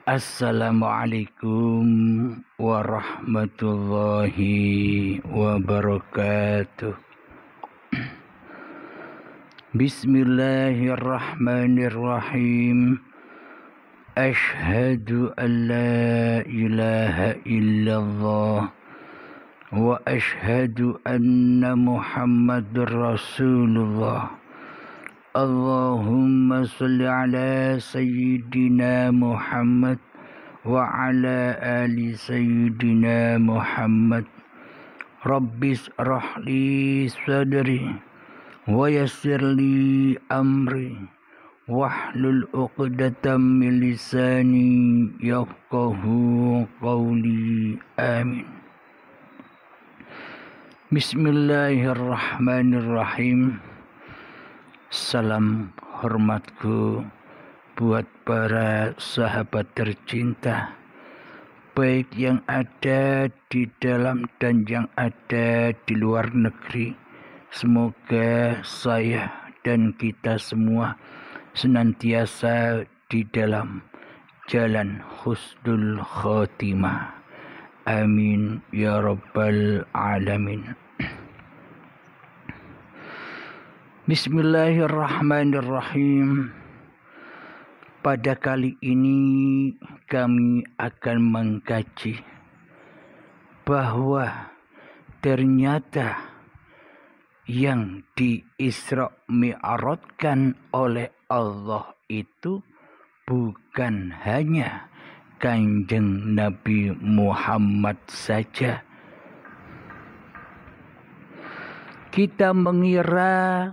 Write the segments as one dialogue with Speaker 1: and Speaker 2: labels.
Speaker 1: Assalamualaikum warahmatullahi wabarakatuh. Bismillahirrahmanirrahim. Ashhadu an la ilaha illallah wa ashhadu anna Muhammadur Rasulullah. Allahumma salli ala Sayyidina Muhammad wa ala ali Sayyidina Muhammad. Rabbis rahli sadri wa yassirli amri wahlul uqdatam min lisani yafqahu qawli. Amin. Bismillahirrahmanirrahim. Salam hormatku buat para sahabat tercinta, baik yang ada di dalam dan yang ada di luar negeri. Semoga saya dan kita semua senantiasa di dalam jalan husnul khotimah. Amin ya rabbal alamin. Bismillahirrahmanirrahim. Pada kali ini kami akan mengkaji bahwa ternyata yang di-Isra Mi'rajkan oleh Allah itu bukan hanya Kanjeng Nabi Muhammad saja. Kita mengira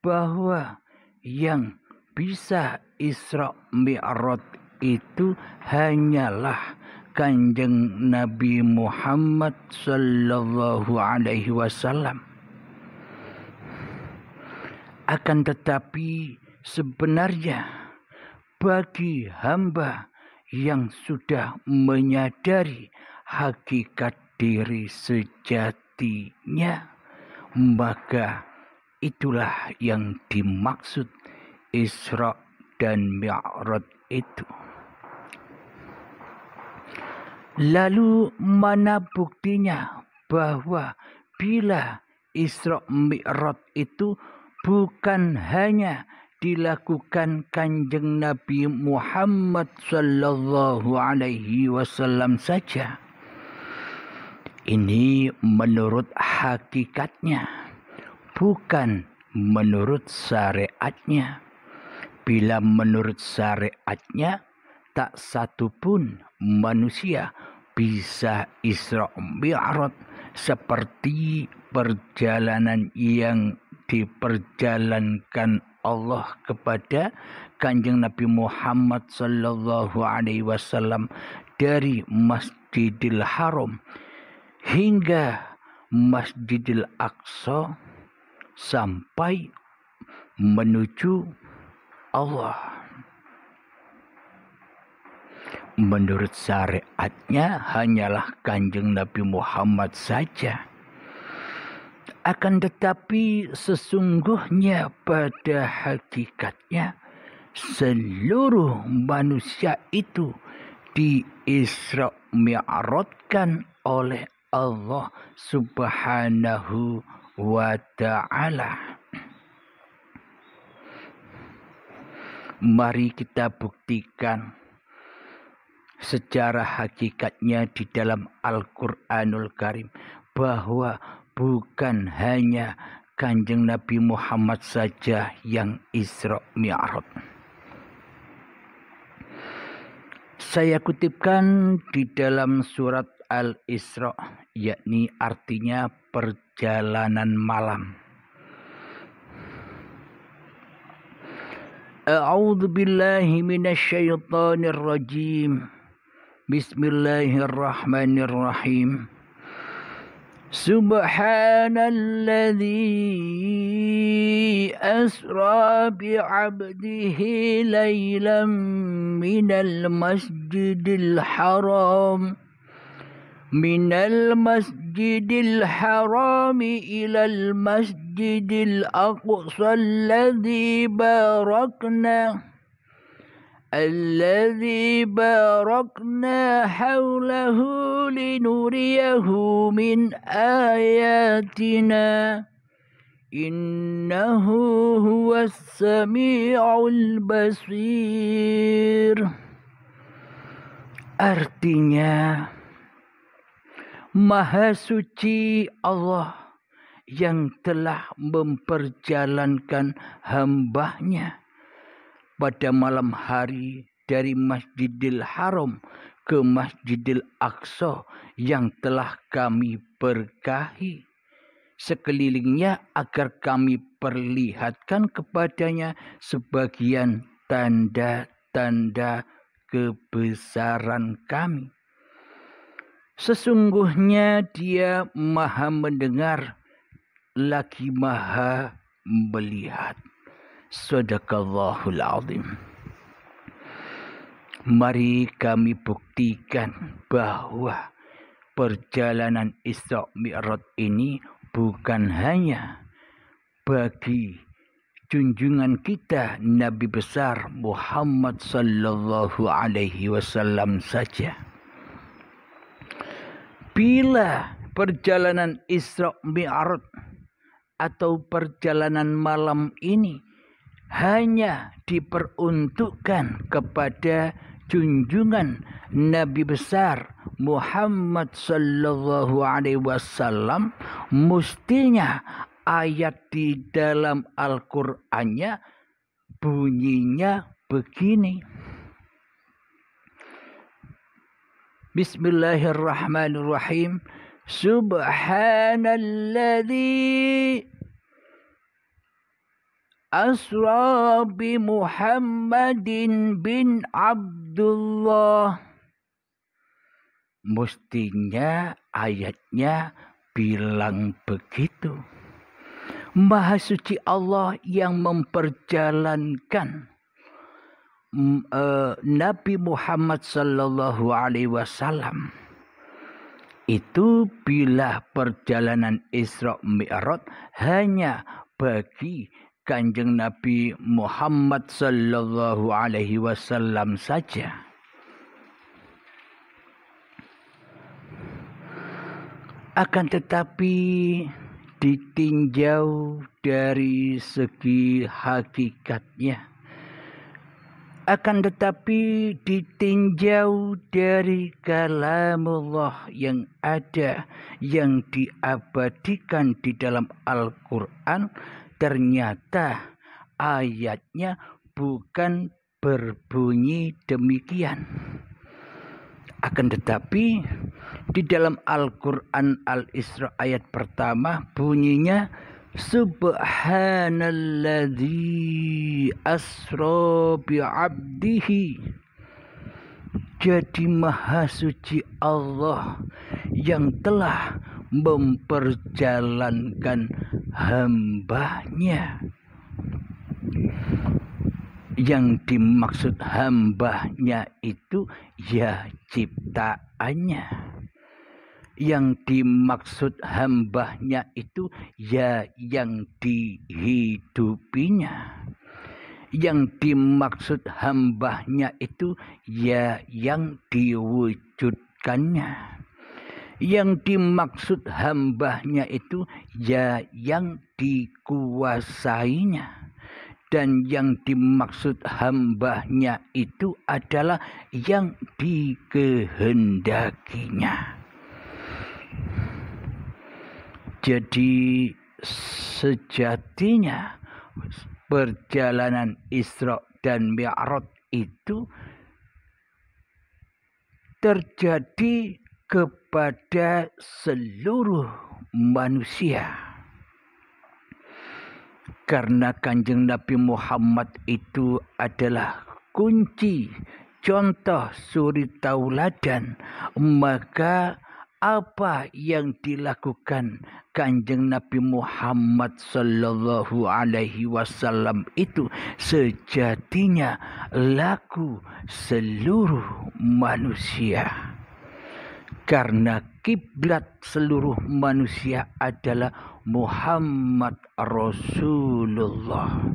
Speaker 1: bahwa yang bisa Isra Mi'raj itu hanyalah Kanjeng Nabi Muhammad sallallahu alaihi wasallam. Akan tetapi sebenarnya bagi hamba yang sudah menyadari hakikat diri sejatinya, maka itulah yang dimaksud Isra dan Mi'raj itu. Lalu mana buktinya bahwa bila Isra Mi'raj itu bukan hanya dilakukan Kanjeng Nabi Muhammad sallallahu alaihi wasallam saja? Ini menurut hakikatnya, bukan menurut syariatnya. Bila menurut syariatnya, tak satu pun manusia bisa Isra Mi'raj seperti perjalanan yang diperjalankan Allah kepada Kanjeng Nabi Muhammad sallallahu alaihi wasallam dari Masjidil Haram hingga Masjidil Aqsa sampai menuju Allah. Menurut syariatnya hanyalah Kanjeng Nabi Muhammad saja. Akan tetapi sesungguhnya pada hakikatnya seluruh manusia itu di-Isra Mi'rajkan oleh Allah Subhanahu wa ta'ala. Mari kita buktikan secara hakikatnya di dalam Al-Quranul Karim bahwa bukan hanya Kanjeng Nabi Muhammad saja yang Isra Mi'raj. Saya kutipkan di dalam surat Al-Isra, yakni artinya perjalanan malam. A'udzu billahi minasyaitonir rajim. Bismillahirrahmanirrahim. Subhanalladzi asra bi'abdihi laylan minal masjidil haram ilal masjidil aqsa alladzi barakna الذي باركنا حوله لنريه من آياتنا إنه هو السميع البصير. Artinya, Maha Suci Allah yang telah memperjalankan hamba-Nya pada malam hari dari Masjidil Haram ke Masjidil Aqsa yang telah kami berkahi sekelilingnya agar kami perlihatkan kepadanya sebagian tanda-tanda kebesaran kami. Sesungguhnya Dia Maha mendengar lagi Maha melihat. Shadaqallahul azim. Mari kami buktikan bahwa perjalanan Isra Mi'raj ini bukan hanya bagi junjungan kita Nabi besar Muhammad sallallahu alaihi wasallam saja. Bila perjalanan Isra Mi'raj atau perjalanan malam ini hanya diperuntukkan kepada junjungan Nabi besar Muhammad sallallahu alaihi wasallam, mestinya ayat di dalam Al-Qur'annya bunyinya begini. Bismillahirrahmanirrahim. Subhanalladzi asra bi Muhammadin bin Abdullah. Mestinya ayatnya bilang begitu. Maha Suci Allah yang memperjalankan Nabi Muhammad sallallahu alaihi wasallam itu bila perjalanan Isra Mi'raj hanya bagi Kanjeng Nabi Muhammad sallallahu alaihi wasallam saja. Akan tetapi ditinjau dari segi hakikatnya, akan tetapi ditinjau dari kalamullah yang ada, yang diabadikan di dalam Al-Quran, ternyata ayatnya bukan berbunyi demikian. Akan tetapi di dalam Al-Quran Al-Isra ayat pertama bunyinya Subhanalladzi asra bi'abdihi. Jadi Maha Suci Allah yang telah memperjalankan hamba-Nya. Yang dimaksud hamba-Nya itu ya ciptaannya. Yang dimaksud hamba-Nya itu ya yang dihidupinya. Yang dimaksud hamba-Nya itu ya yang diwujudkannya. Yang dimaksud hamba-Nya itu ya yang dikuasainya. Dan yang dimaksud hamba-Nya itu adalah yang dikehendakinya. Jadi sejatinya perjalanan Isra dan Mi'raj itu terjadi kepada seluruh manusia. Karena Kanjeng Nabi Muhammad itu adalah kunci, contoh, suri tauladan, maka apa yang dilakukan Kanjeng Nabi Muhammad sallallahu alaihi wasallam itu sejatinya laku seluruh manusia. Karena kiblat seluruh manusia adalah Muhammad Rasulullah.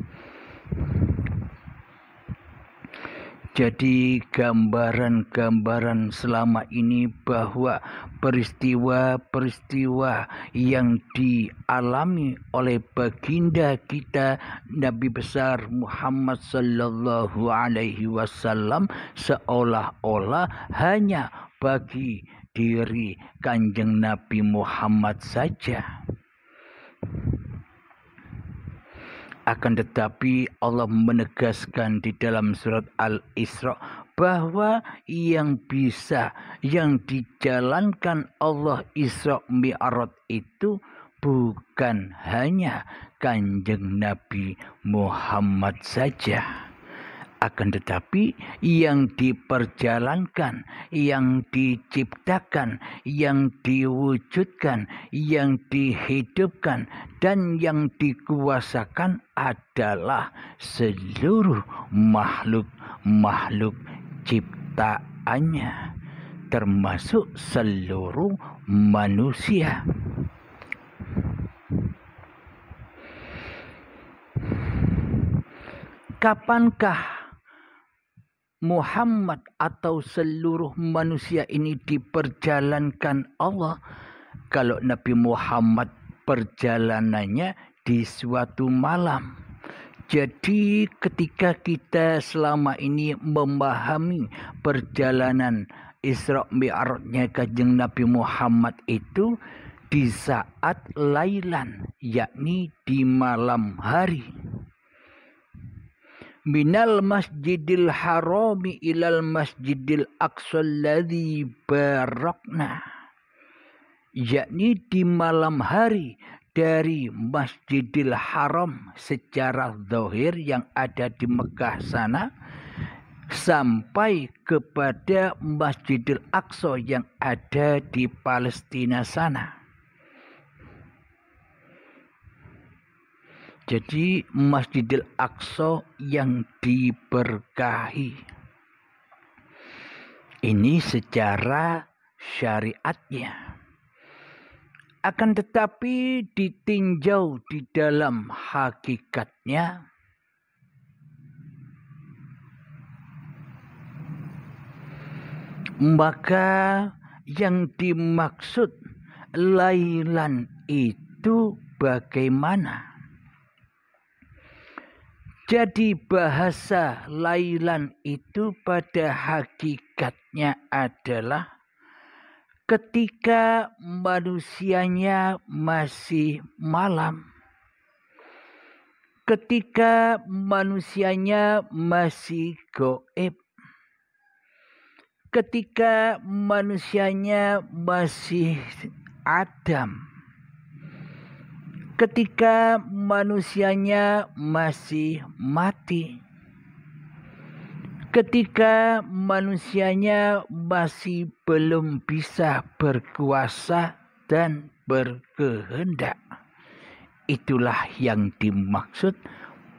Speaker 1: Jadi gambaran-gambaran selama ini bahwa peristiwa-peristiwa yang dialami oleh baginda kita Nabi besar Muhammad sallallahu alaihi wasallam seolah-olah hanya bagi diri Kanjeng Nabi Muhammad saja. Akan tetapi Allah menegaskan di dalam surat Al-Isra bahwa yang dijalankan Allah Isra Mi'raj itu bukan hanya Kanjeng Nabi Muhammad saja. Akan tetapi yang diperjalankan, yang diciptakan, yang diwujudkan, yang dihidupkan, dan yang dikuasakan adalah seluruh makhluk-makhluk ciptaannya, termasuk seluruh manusia. Kapankah Muhammad atau seluruh manusia ini diperjalankan Allah? Kalau Nabi Muhammad perjalanannya di suatu malam. Jadi ketika kita selama ini memahami perjalanan Isra Mi'rajnya Kanjeng Nabi Muhammad itu di saat lailan, yakni di malam hari. Minal masjidil harami ilal masjidil aqsa alladzi barakna, yakni di malam hari dari Masjidil Haram secara zahir yang ada di Mekah sana sampai kepada Masjidil Aqsa yang ada di Palestina sana. Jadi Masjidil Aqsa yang diberkahi. Ini secara syariatnya. Akan tetapi ditinjau di dalam hakikatnya, maka yang dimaksud lailan itu bagaimana? Jadi bahasa lailan itu pada hakikatnya adalah ketika manusianya masih malam, ketika manusianya masih gaib, ketika manusianya masih Adam, ketika manusianya masih mati, ketika manusianya masih belum bisa berkuasa dan berkehendak. Itulah yang dimaksud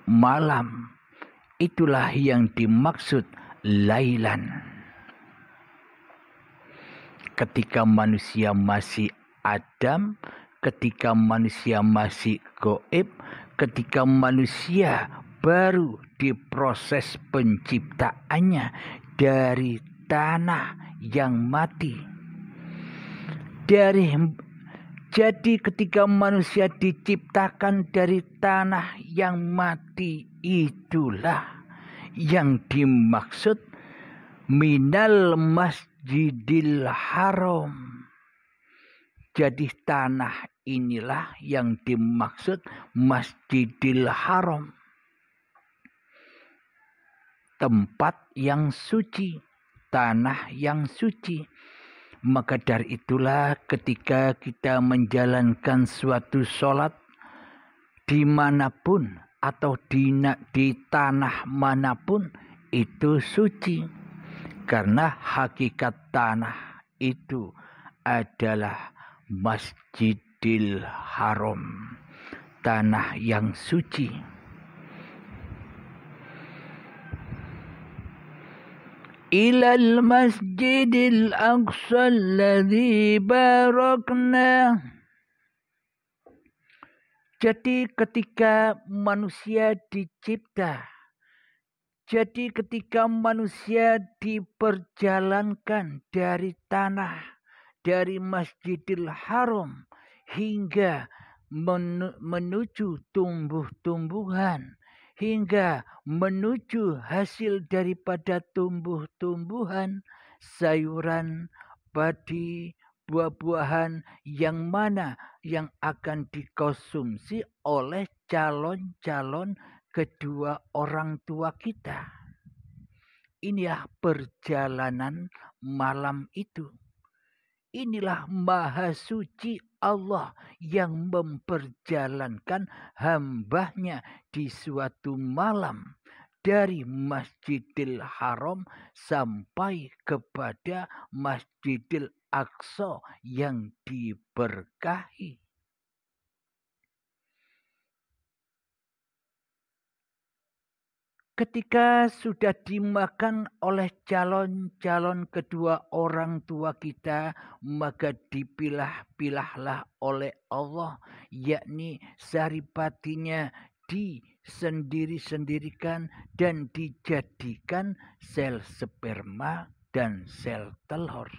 Speaker 1: malam. Itulah yang dimaksud lailan. Ketika manusia masih Adam, ketika manusia masih gaib, ketika manusia baru diproses penciptaannya dari tanah yang mati. Jadi ketika manusia diciptakan dari tanah yang mati, itulah yang dimaksud minal masjidil haram. Jadi tanah inilah yang dimaksud Masjidil Haram. Tempat yang suci, tanah yang suci. Maka dari itulah ketika kita menjalankan suatu sholat dimanapun atau di tanah manapun itu suci. Karena hakikat tanah itu adalah Masjidil Haram, tanah yang suci. Ilal Masjidil Aqsa alladzi barakna. Jadi ketika manusia dicipta Jadi ketika manusia diperjalankan dari tanah, dari Masjidil Haram hingga menuju tumbuh-tumbuhan, hingga menuju hasil daripada tumbuh-tumbuhan, sayuran, padi, buah-buahan yang mana yang akan dikonsumsi oleh calon-calon kedua orang tua kita. Inilah perjalanan malam itu. Inilah maha suci Allah yang memperjalankan hambanya di suatu malam dari Masjidil Haram sampai kepada Masjidil Aqsa yang diberkahi. Ketika sudah dimakan oleh calon-calon kedua orang tua kita, maka dipilah-pilahlah oleh Allah, yakni saripatinya disendiri-sendirikan dan dijadikan sel sperma dan sel telur.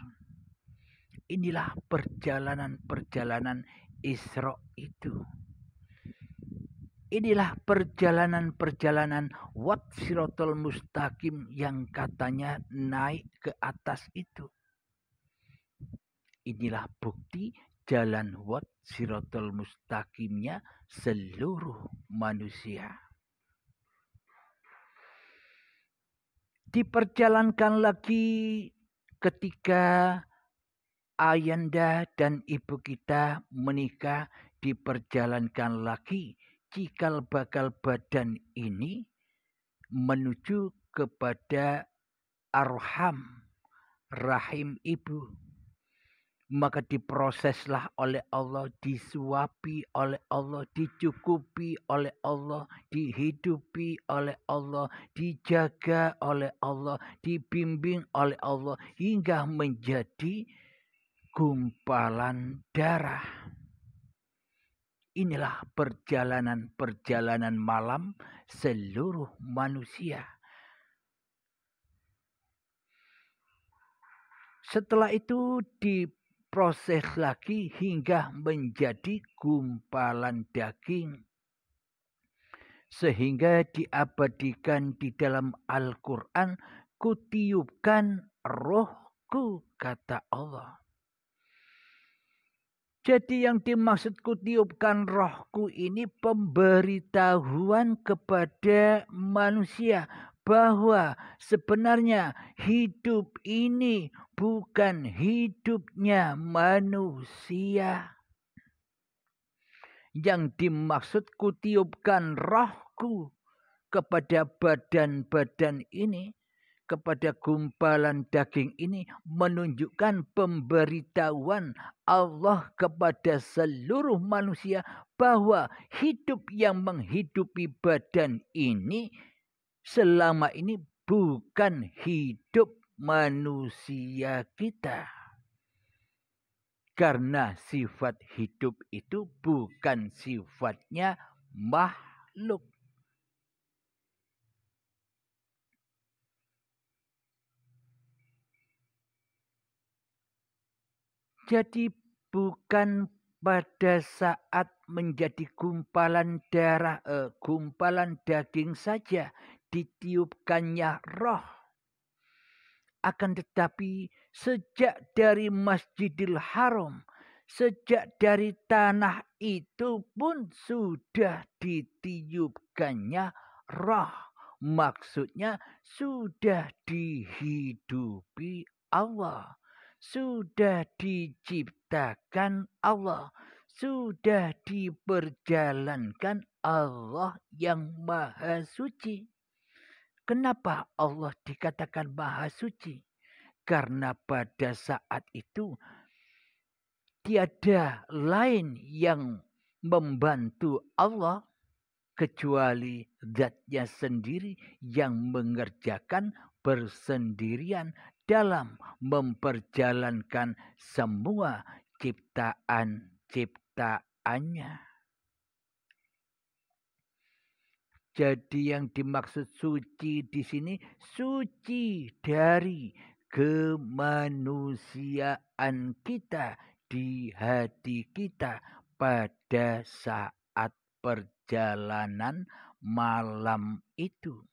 Speaker 1: Inilah perjalanan-perjalanan Isra itu. Inilah perjalanan-perjalanan Wat Siratal Mustaqim yang katanya naik ke atas itu. Inilah bukti jalan Wat Siratal Mustaqimnya seluruh manusia. Diperjalankan lagi ketika ayanda dan ibu kita menikah, diperjalankan lagi cikal bakal badan ini menuju kepada arham, rahim ibu. Maka diproseslah oleh Allah, disuapi oleh Allah, dicukupi oleh Allah, dihidupi oleh Allah, dijaga oleh Allah, dibimbing oleh Allah, hingga menjadi gumpalan darah. Inilah perjalanan-perjalanan malam seluruh manusia. Setelah itu diproses lagi hingga menjadi gumpalan daging. Sehingga diabadikan di dalam Al-Quran, kutiupkan rohku, kata Allah. Jadi yang dimaksud kutiupkan rohku ini pemberitahuan kepada manusia bahwa sebenarnya hidup ini bukan hidupnya manusia. Yang dimaksud kutiupkan rohku kepada badan-badan ini, kepada gumpalan daging ini, menunjukkan pemberitahuan Allah kepada seluruh manusia bahwa hidup yang menghidupi badan ini selama ini bukan hidup manusia kita. Karena sifat hidup itu bukan sifatnya makhluk. Jadi bukan pada saat menjadi gumpalan darah, gumpalan daging saja ditiupkannya roh. Akan tetapi sejak dari Masjidil Haram, sejak dari tanah itu pun sudah ditiupkannya roh. Maksudnya sudah dihidupi Allah. Sudah diciptakan Allah, sudah diperjalankan Allah yang maha suci. Kenapa Allah dikatakan maha suci? Karena pada saat itu tiada lain yang membantu Allah kecuali zatnya sendiri yang mengerjakan bersendirian dalam memperjalankan semua ciptaan-ciptaannya. Jadi yang dimaksud suci di sini suci dari kemanusiaan kita di hati kita pada saat perjalanan malam itu.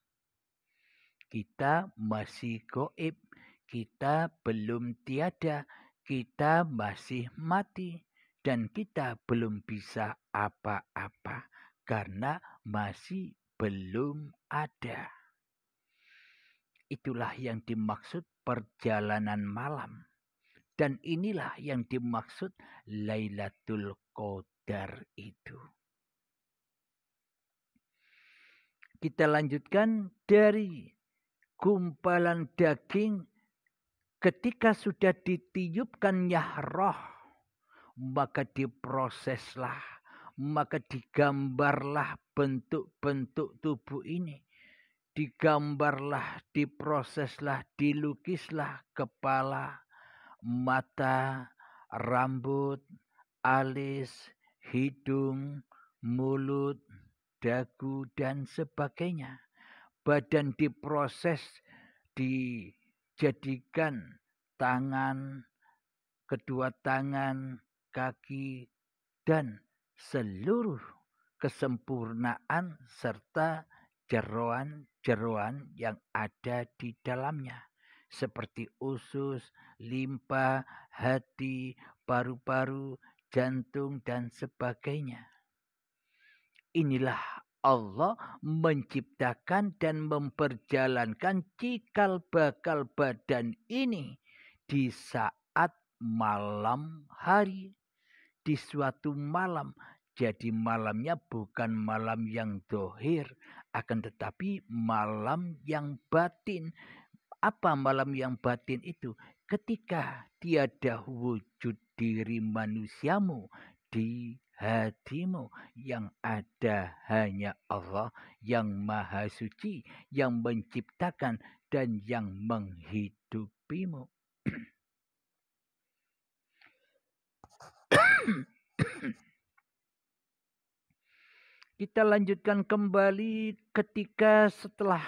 Speaker 1: Kita masih goib, kita belum tiada, kita masih mati, dan kita belum bisa apa-apa karena masih belum ada. Itulah yang dimaksud perjalanan malam. Dan inilah yang dimaksud Lailatul Qadar itu. Kita lanjutkan dari gumpalan daging ketika sudah ditiupkannya roh, maka diproseslah, maka digambarlah bentuk-bentuk tubuh ini. Digambarlah, diproseslah, dilukislah kepala, mata, rambut, alis, hidung, mulut, dagu, dan sebagainya. Badan diproses, dijadikan tangan, kedua tangan, kaki, dan seluruh kesempurnaan serta jeroan-jeroan yang ada di dalamnya. Seperti usus, limpa, hati, paru-paru, jantung, dan sebagainya. Inilah Allah menciptakan dan memperjalankan cikal bakal badan ini di saat malam hari, di suatu malam. Jadi malamnya bukan malam yang dohir, akan tetapi malam yang batin. Apa malam yang batin itu? Ketika tiada wujud diri manusiamu di hatimu, yang ada hanya Allah yang maha suci, yang menciptakan dan yang menghidupimu. Kita lanjutkan kembali ketika setelah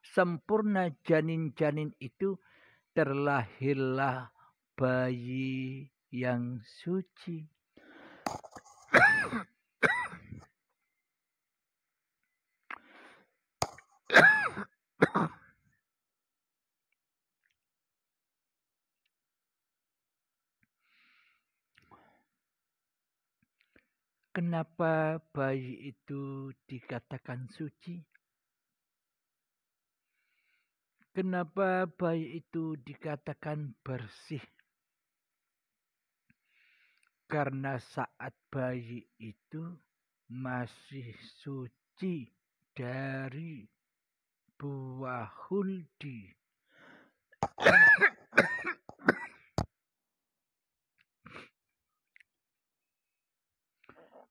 Speaker 1: sempurna janin-janin itu terlahirlah bayi yang suci. Kenapa bayi itu dikatakan suci? Kenapa bayi itu dikatakan bersih? Karena saat bayi itu masih suci dari buah huldi.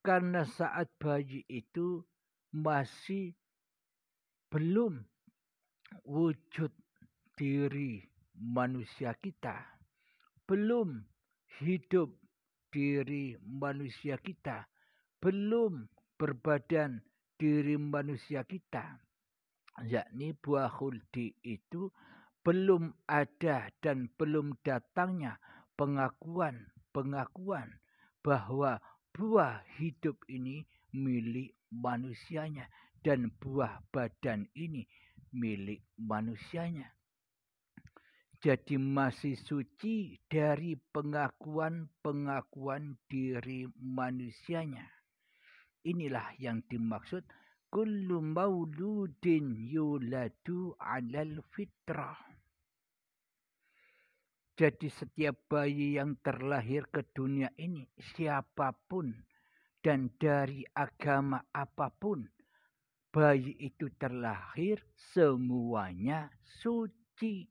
Speaker 1: Karena saat bayi itu masih belum wujud diri manusia kita, belum hidup diri manusia kita, belum berbadan diri manusia kita, yakni buah huldi itu belum ada dan belum datangnya pengakuan bahwa buah hidup ini milik manusianya dan buah badan ini milik manusianya. Jadi masih suci dari pengakuan diri manusianya. Inilah yang dimaksud kullu mauludin yuladu 'alal fitrah. Jadi setiap bayi yang terlahir ke dunia ini, siapapun dan dari agama apapun, bayi itu terlahir semuanya suci.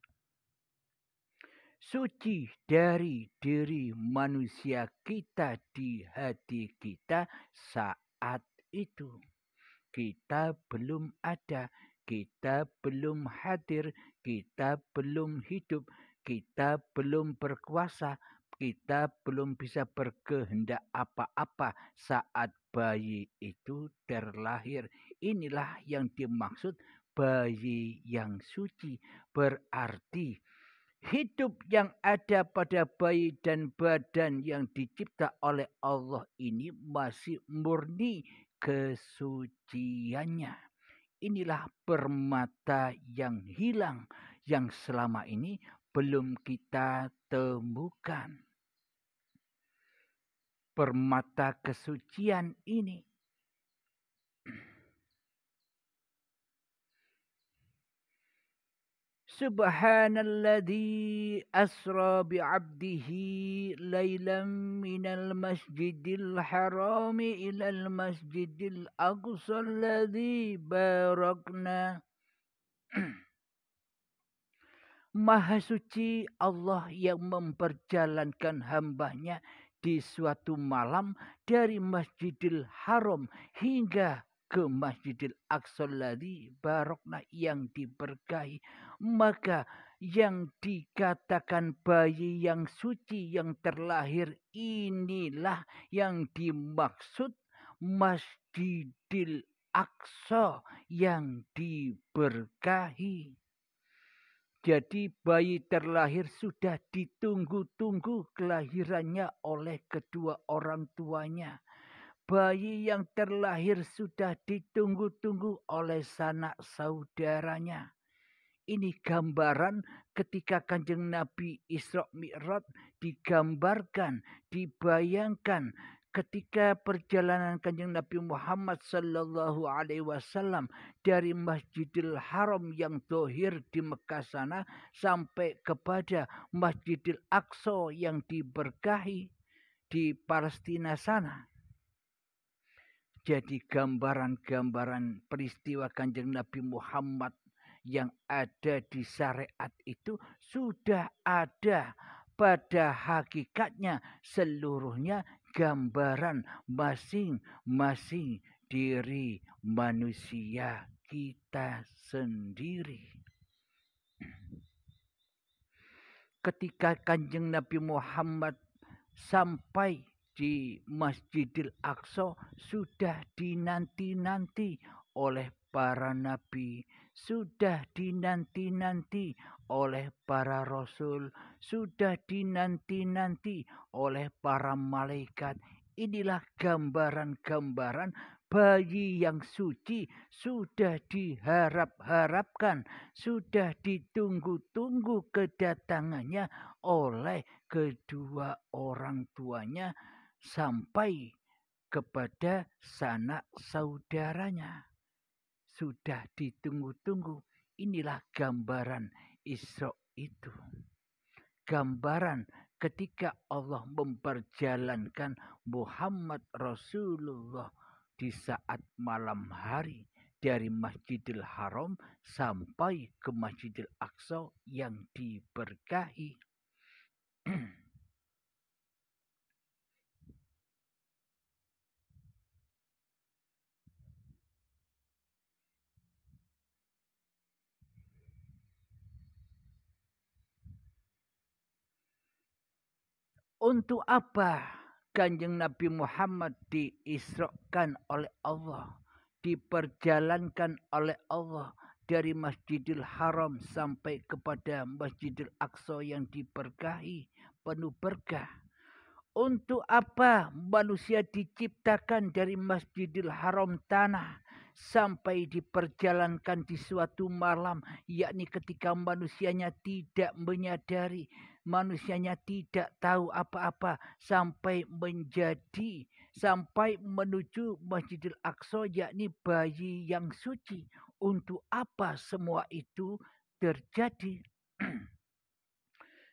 Speaker 1: Suci dari diri manusia kita di hati kita saat itu. Kita belum ada, kita belum hadir, kita belum hidup, kita belum berkuasa, kita belum bisa berkehendak apa-apa saat bayi itu terlahir. Inilah yang dimaksud bayi yang suci. Berarti hidup yang ada pada bayi dan badan yang dicipta oleh Allah ini masih murni kesuciannya. Inilah permata yang hilang yang selama ini belum kita temukan. Permata kesucian ini Subhanalladzi asra bi'abdihi laylan minal masjidil harami ilal masjidil aqsa alladzi barakna. Maha suci Allah yang memperjalankan hambanya di suatu malam dari Masjidil Haram hingga ke Masjidil Aqsa alladzi barakna yang diberkahi. Maka yang dikatakan bayi yang suci yang terlahir inilah yang dimaksud Masjidil Aqsa yang diberkahi. Jadi bayi terlahir sudah ditunggu-tunggu kelahirannya oleh kedua orang tuanya. Bayi yang terlahir sudah ditunggu-tunggu oleh sanak saudaranya. Ini gambaran ketika Kanjeng Nabi Isra Mi'raj digambarkan, dibayangkan ketika perjalanan Kanjeng Nabi Muhammad sallallahu alaihi wasallam dari Masjidil Haram yang zahir di Mekah sana sampai kepada Masjidil Aqsa yang diberkahi di Palestina sana. Jadi gambaran-gambaran peristiwa Kanjeng Nabi Muhammad yang ada di syariat itu sudah ada pada hakikatnya, seluruhnya gambaran masing-masing diri manusia kita sendiri. Ketika Kanjeng Nabi Muhammad sampai di Masjidil Aqsa sudah dinanti-nanti oleh para nabi, sudah dinanti-nanti oleh para rasul, sudah dinanti-nanti oleh para malaikat. Inilah gambaran-gambaran bayi yang suci sudah diharap-harapkan, sudah ditunggu-tunggu kedatangannya oleh kedua orang tuanya sampai kepada sanak saudaranya. Sudah ditunggu-tunggu. Inilah gambaran Isra itu. Gambaran ketika Allah memperjalankan Muhammad Rasulullah di saat malam hari dari Masjidil Haram sampai ke Masjidil Aqsa yang diberkahi. Untuk apa Kanjeng Nabi Muhammad diisrakan oleh Allah, diperjalankan oleh Allah dari Masjidil Haram sampai kepada Masjidil Aqsa yang diberkahi, penuh berkah. Untuk apa manusia diciptakan dari Masjidil Haram tanah sampai diperjalankan di suatu malam, yakni ketika manusianya tidak menyadari, manusianya tidak tahu apa-apa sampai menuju Masjidil Aqsa, yakni bayi yang suci. Untuk apa semua itu terjadi?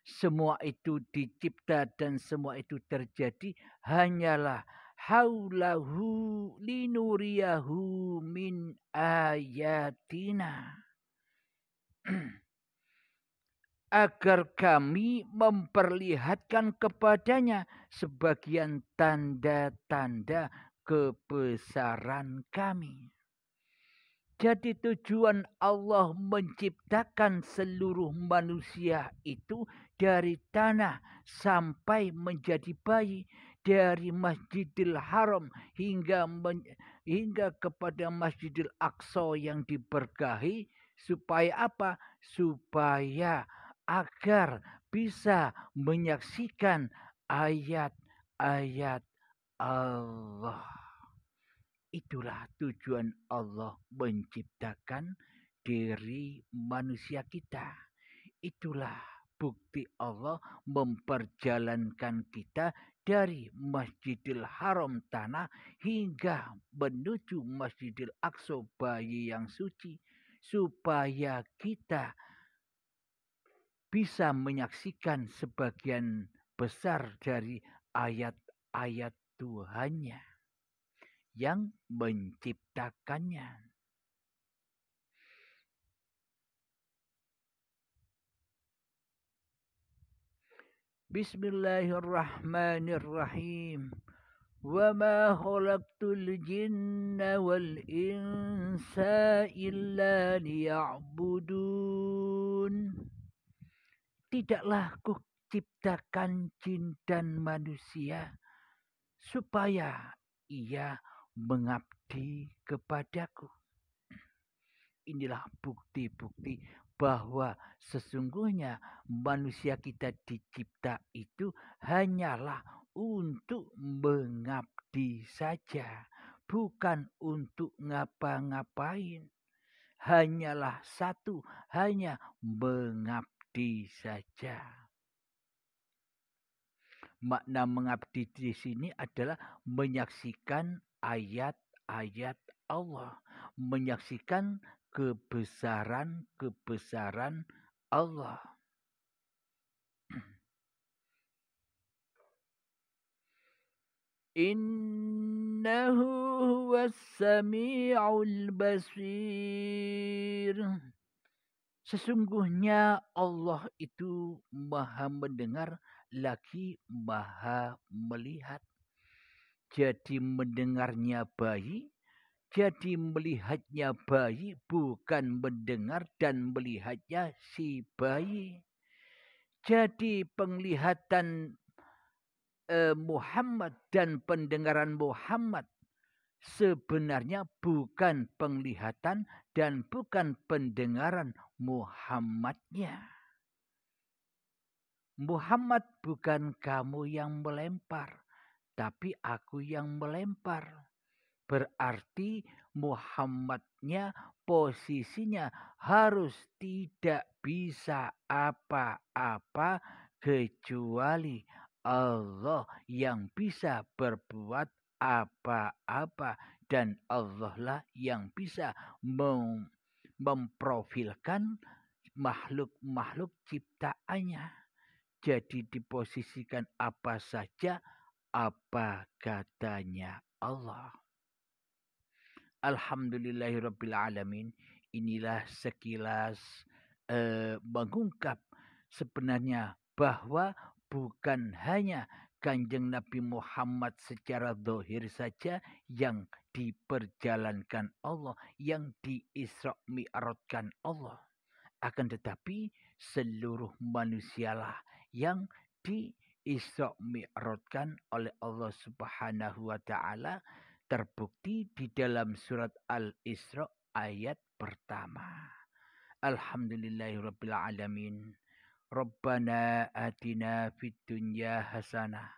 Speaker 1: Semua itu dicipta dan semua itu terjadi hanyalah haulahu linuriyahu min ayatina. Agar kami memperlihatkan kepadanya sebagian tanda-tanda kebesaran kami. Jadi tujuan Allah menciptakan seluruh manusia itu dari tanah sampai menjadi bayi, dari Masjidil Haram hingga hingga kepada Masjidil Aqsa yang diberkahi. Supaya apa? Supaya agar bisa menyaksikan ayat-ayat Allah. Itulah tujuan Allah menciptakan diri manusia kita. Itulah bukti Allah memperjalankan kita dari Masjidil Haram tanah hingga menuju Masjidil Aqsa bayi yang suci. Supaya kita bisa menyaksikan sebagian besar dari ayat-ayat Tuhannya yang menciptakannya. Bismillahirrahmanirrahim. Wa ma khalaqtul jinna wal insa illa liya'budun. Tidaklah kuciptakan jin dan manusia supaya ia mengabdi kepadaku. Inilah bukti-bukti bahwa sesungguhnya manusia kita dicipta itu hanyalah untuk mengabdi saja, bukan untuk ngapa-ngapain. Hanyalah satu, hanya mengabdi saja. Makna mengabdi di sini adalah menyaksikan ayat-ayat Allah, menyaksikan kebesaran-kebesaran Allah. Innahu huwas sami'ul basir. Sesungguhnya Allah itu maha mendengar lagi maha melihat. Jadi mendengarnya bayi, jadi melihatnya bayi, bukan mendengar dan melihatnya si bayi. Jadi penglihatan Muhammad dan pendengaran Muhammad sebenarnya bukan penglihatan dan bukan pendengaran Muhammadnya. Muhammad bukan kamu yang melempar, tapi aku yang melempar. Berarti Muhammadnya posisinya harus tidak bisa apa-apa kecuali Allah yang bisa berbuat apa-apa. Dan Allah lah yang bisa memprofilkan makhluk-makhluk ciptaannya. Jadi diposisikan apa saja, apa katanya Allah. Alhamdulillahirrabbilalamin. Inilah sekilas mengungkap sebenarnya bahwa bukan hanya Kanjeng Nabi Muhammad secara zahir saja yang diperjalankan Allah, yang diisra mi'rajkan Allah. Akan tetapi seluruh manusialah yang diisra mi'rajkan oleh Allah Subhanahu wa taala, terbukti di dalam surat Al-Isra ayat pertama. Alhamdulillahirabbil alamin. Rabbana atina fid dunya hasanah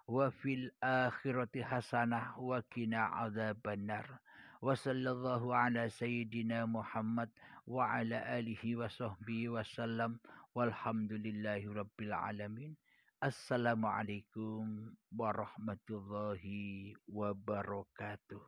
Speaker 1: wa fil akhirati hasanah wa qina adzabannar. Wa sallallahu ala sayyidina Muhammad wa ala alihi wa sahbihi wasallam. Walhamdulillahi rabbil alamin. Assalamualaikum warahmatullahi wabarakatuh.